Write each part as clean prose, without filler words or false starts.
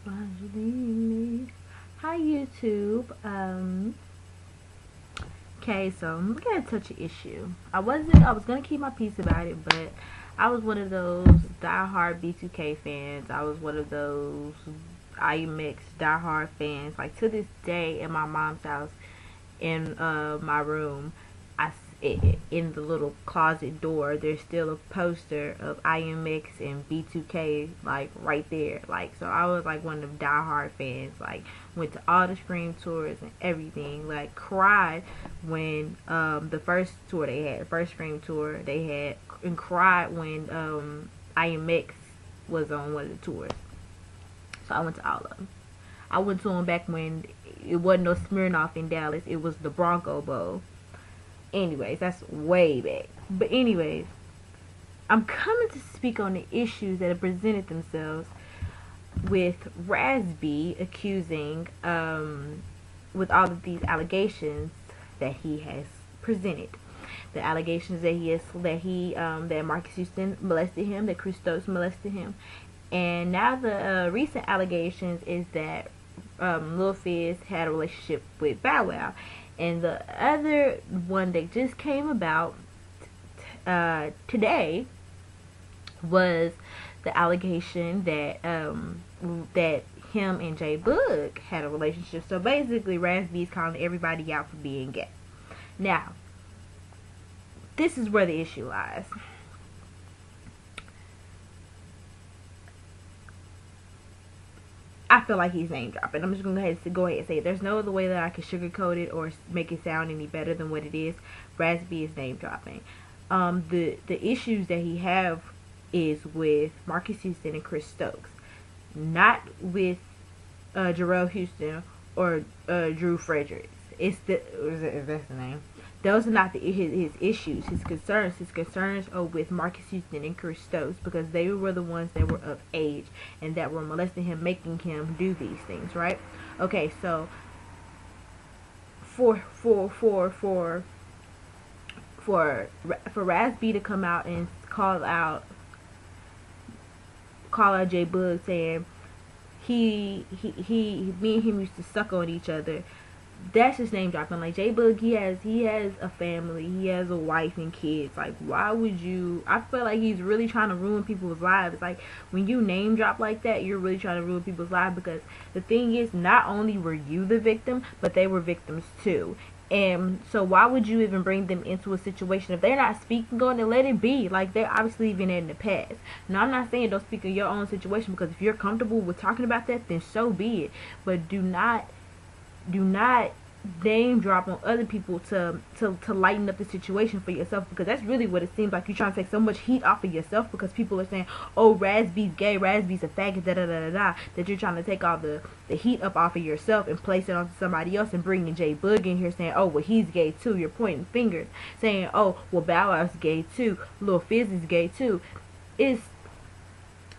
Why'd you leave me? Hi YouTube. Okay, so I'm gonna touch an issue. I was gonna keep my peace about it, but I was one of those diehard B2K fans. I was one of those IMX diehard fans. Like to this day, in my mom's house, in my room, in the little closet door, there's still a poster of IMX and B2K, like right there. Like, so I was like one of the diehard fans. Like, went to all the Scream tours and everything. Like, cried when the first tour they had, the first Scream tour they had, and cried when IMX was on one of the tours. So I went to all of them. I went to them back when it wasn't no Smirnoff in Dallas. It was the Bronco Bowl. Anyways, that's way back. But anyways, I'm coming to speak on the issues that have presented themselves with Raz-B accusing, with all of these allegations that he has presented. The allegations that Marcus Houston molested him, that Christos molested him. And now the recent allegations is that Lil Fizz had a relationship with Bow Wow. And the other one that just came about today was the allegation that that him and JBOOG had a relationship. So basically, Raz-B is calling everybody out for being gay. Now, this is where the issue lies. I feel like he's name dropping. I'm just going to go ahead and say it. There's no other way that I can sugarcoat it or make it sound any better than what it is. Raz-B is name dropping. The issues that he have is with Marcus Houston and Chris Stokes, not with Jarrell Houston or Drew Fredericks. Is that the name? Those are not his issues. His concerns are with Marcus Houston and Chris Stokes, because they were the ones that were of age and that were molesting him, making him do these things, right? Okay, so for Raz-B to come out and call out JBOOG, saying me and him used to suck on each other. That's just name dropping. Like, JBOOG, he has a family, he has a wife and kids. Like, why would you? I feel like he's really trying to ruin people's lives. Like, when you name drop like that, you're really trying to ruin people's lives, because the thing is, not only were you the victim, but they were victims too. And so why would you even bring them into a situation if they're not speaking on it? Let it be. Like, they're obviously even in the past. Now, I'm not saying don't speak in your own situation, because if you're comfortable with talking about that, then so be it. But do not name drop on other people to lighten up the situation for yourself, because that's really what it seems like. You're trying to take so much heat off of yourself because people are saying, oh, Raz-B's gay, Raz-B's a faggot, da-da-da-da-da, that you're trying to take all the heat up off of yourself and place it onto somebody else, and bringing JBOOG in here saying, oh, well, he's gay too. You're pointing fingers, saying, oh, well, Bow Wow's gay too, Lil Fizz is gay too.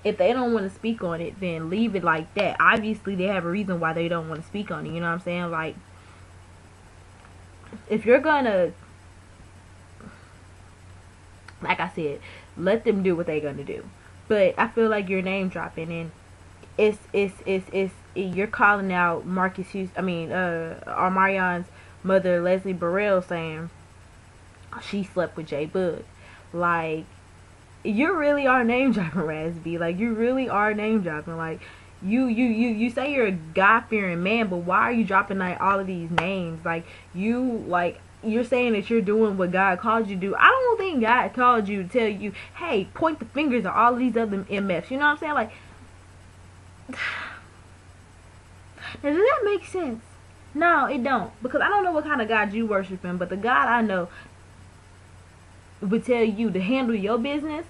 If they don't want to speak on it, then leave it like that. Obviously, they have a reason why they don't want to speak on it. You know what I'm saying? Like, if you're gonna, like I said, let them do what they're gonna do. But I feel like you're name dropping, and you're calling out Marcus Houston. OMARIONS mother, Leslie Burrell, saying she slept with JBOOG. Like, you really are name dropping, Raz-B. Like, you really are name dropping. Like, you say you're a God-fearing man, but why are you dropping like all of these names? Like, you're saying that you're doing what God called you to do. I don't think God called you to tell you, hey, point the fingers at all of these other MFs. You know what I'm saying? Like, now, does that make sense? No, it don't. Because I don't know what kind of God you worshiping, but the God I know would tell you to handle your business,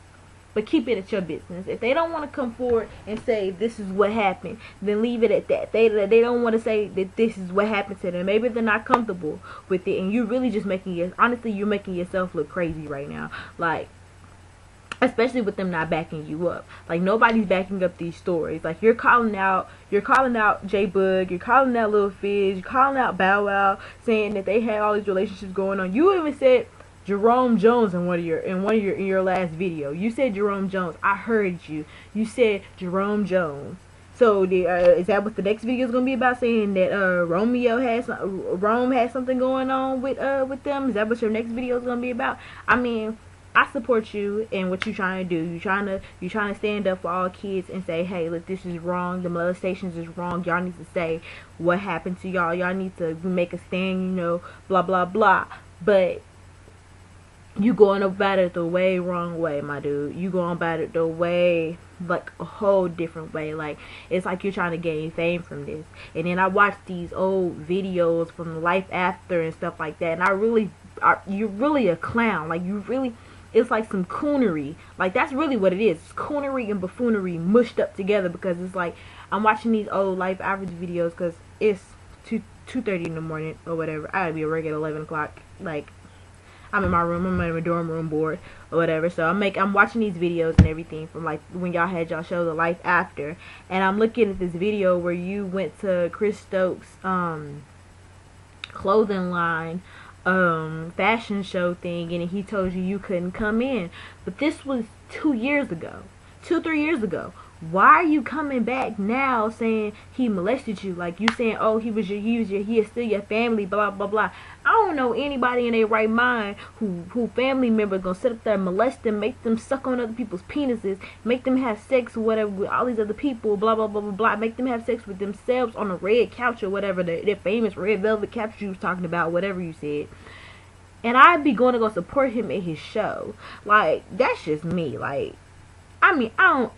but keep it at your business. If they don't want to come forward and say this is what happened, then leave it at that. They don't want to say that this is what happened to them. Maybe they're not comfortable with it, and you're really just honestly, you're making yourself look crazy right now. Like, especially with them not backing you up. Like, nobody's backing up these stories. Like, you're calling out JBOOG, you're calling out Lil Fizz, you're calling out Bow Wow, saying that they had all these relationships going on. You even said Jerome Jones in your last video. You said Jerome Jones. I heard you. You said Jerome Jones. So is that what the next video is gonna be about? Saying that Rome has something going on with them? Is that what your next video is gonna be about? I mean, I support you in what you're trying to do. You're trying to stand up for all kids and say, hey, look, this is wrong. The molestations is wrong. Y'all need to say what happened to y'all. Y'all need to make a stand. You know, blah blah blah. But you going about it the way wrong way, my dude. You going about it the way, like, a whole different way. Like, it's like you're trying to gain fame from this. And then I watched these old videos from the life after and stuff like that, and you're really a clown. Like, it's like some coonery. Like, that's really what it is. It's coonery and buffoonery mushed up together, because it's like I'm watching these old life average videos because it's 2:30 in the morning or whatever. I gotta be awake at 11 o'clock. Like, I'm in my room. I'm in my dorm room bored or whatever. So I'm watching these videos and everything from, like, when y'all had y'all show the life after, and I'm looking at this video where you went to Chris Stokes' clothing line fashion show thing, and he told you couldn't come in. But this was 3 years ago. Why are you coming back now saying he molested you? Like, you saying, oh, he is still your family, blah blah blah. I don't know anybody in their right mind who family member gonna sit up there and molest them, make them suck on other people's penises, make them have sex or whatever with all these other people, blah blah blah blah blah, make them have sex with themselves on a red couch or whatever, their famous red velvet couch you was talking about, whatever you said. And I'd be going to go support him at his show. Like, that's just me. Like, I mean, I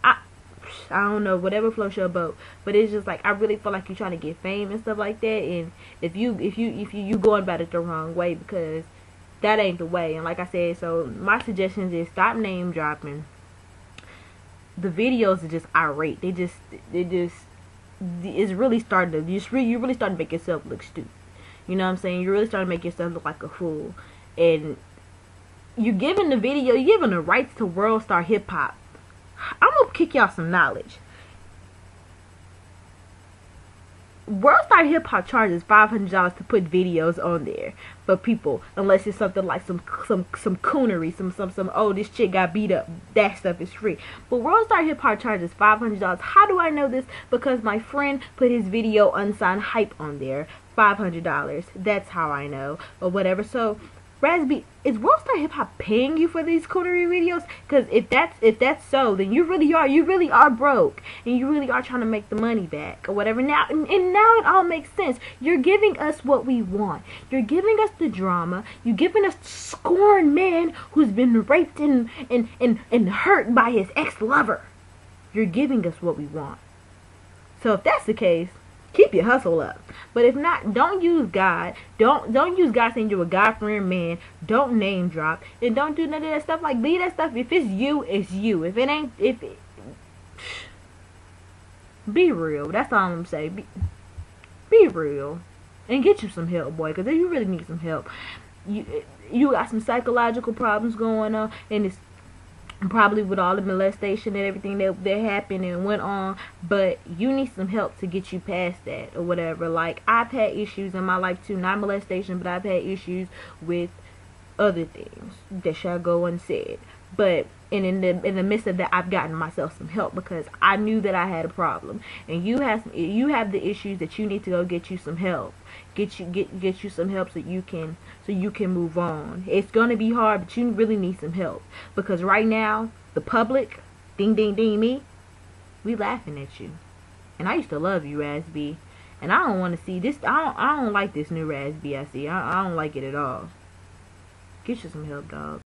don't know, whatever floats your boat, but it's just like, I really feel like you're trying to get fame and stuff like that, and if you going about it the wrong way, because that ain't the way. And like I said, so my suggestions is stop name dropping. The videos are just irate. It's really starting to, you really starting to make yourself look stupid. You know what I'm saying? You're really starting to make yourself look like a fool, and you're giving the rights to World Star Hip Hop. I'm gonna kick y'all some knowledge. World Star Hip Hop charges $500 to put videos on there for people, unless it's something like some coonery, some oh, this chick got beat up. That stuff is free. But World Star Hip Hop charges $500. How do I know this? Because my friend put his video Unsigned Hype on there. $500. That's how I know, or whatever. So, Raspy, is World Star Hip Hop paying you for these coonery videos? Because if that's so, then you really are broke, and you really are trying to make the money back or whatever. Now and now it all makes sense. You're giving us what we want. You're giving us the drama. You're giving us the scorned man who's been raped and hurt by his ex-lover. You're giving us what we want. So if that's the case, keep your hustle up. But if not, don't use God. Don't use God saying you're a God-fearing man. Don't name drop. And don't do none of that stuff. Like, leave that stuff. If it's you, it's you. If it ain't, be real. That's all I'm saying. Be real. And get you some help, boy. Because you really need some help. You got some psychological problems going on. And it's probably with all the molestation and everything that happened and went on, but you need some help to get you past that or whatever. Like, I've had issues in my life too, not molestation, but I've had issues with other things that shall go unsaid. But in the midst of that, I've gotten myself some help because I knew that I had a problem. And you have the issues that you need to go get you some help. Get you some help so you can move on. It's gonna be hard, but you really need some help, because right now the public, ding ding ding me, we laughing at you. And I used to love you, Raspy, and I don't want to see this. I don't like this new Raspy I see. I don't like it at all. Get you some help, dog.